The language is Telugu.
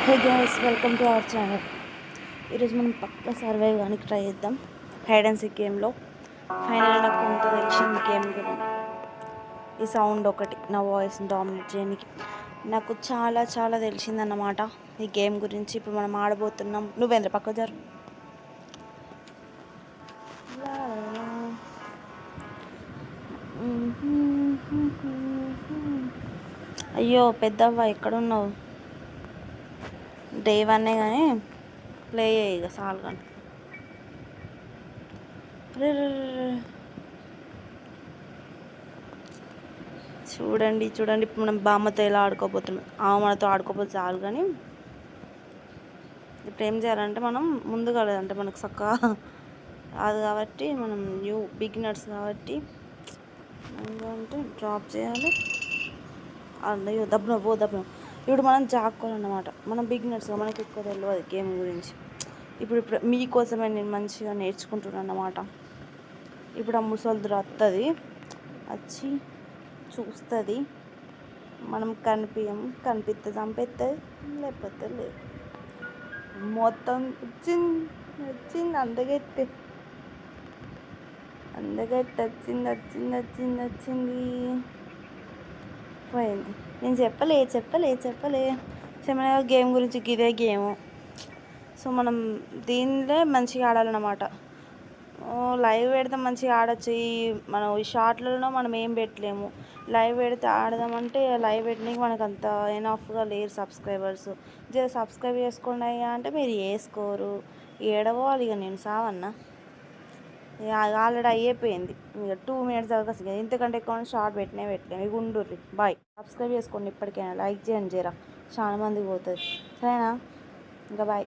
Hey guys, welcome to our channel. ఈరోజు మనం పక్కా సర్వైవ్ కానీ ట్రై చేద్దాం హైడ్ అండ్ సీక్ గేమ్లో. ఫైనల్ నాకు కొంత తెలిసింది గేమ్ గురించి. ఈ సౌండ్ ఒకటి నా వాయిస్ని డామినేట్ చేయడానికి నాకు చాలా చాలా తెలిసిందన్నమాట ఈ గేమ్ గురించి. ఇప్పుడు మనం ఆడబోతున్నాం. నువ్వేంద్ర పక్క జరు. అయ్యో పెద్దవ్వ ఎక్కడున్నావు? డే వన్నే కానీ ప్లే అయ్యి ఇక చాలు కానీ. చూడండి చూడండి, ఇప్పుడు మనం బామ్మతో ఎలా ఆడుకోబోతున్నాం. మనతో ఆడుకోపోతే చాలు కానీ ఇప్పుడు ఏం చేయాలంటే మనం ముందుగా లేదంటే మనకు చక్కగా రాదు కాబట్టి మనం న్యూ బిగినర్స్ కాబట్టి అంటే డ్రాప్ చేయాలి. అయ్యో దబ్బున ఇప్పుడు మనం జాక్కోవాలన్నమాట. మనం బిగినర్స్, మనకి ఎక్కువ తెలియదు గేమ్ గురించి. ఇప్పుడు మీకోసమే నేను మంచిగా నేర్చుకుంటున్నాను అన్నమాట. ఇప్పుడు ఆ ముసలిది వస్తుంది, వచ్చి చూస్తుంది, మనం కనిపిస్తే చంపేస్తుంది, లేకపోతే లేదు. మొత్తం వచ్చింది అందగెత్తే వచ్చింది పోయింది. నేను చెప్పలే చెప్పలే గేమ్ గురించి. ఇదే గేము. సో మనం దీనిలో మంచిగా ఆడాలన్నమాట. లైవ్ పెడితే మంచిగా ఆడచ్చు. మనం ఈ షార్ట్లలో మనం ఏం పెట్టలేము. లైవ్ పెడితే ఆడదామంటే లైవ్ పెట్టడానికి మనకు అంత ఎనఫ్గా లేరు సబ్స్క్రైబర్స్. జర సబ్స్క్రైబ్ చేసుకోండి అయ్యా అంటే మీరు చేసుకోరు. ఏడవాలి ఇక నేను సావన్నా. ఆల్రెడీ అయిపోయింది ఇక 2 minutes దాకా. ఇంతకంటే ఎక్కువ షార్ట్ పెట్టలేము. ఇక ఉండుర్రి. బాయ్. సబ్స్క్రైబ్ చేసుకోండి ఇప్పటికైనా, లైక్ చేయండి జరా, చాలా మందికి పోతుంది. సరేనా? ఇంకా బాయ్.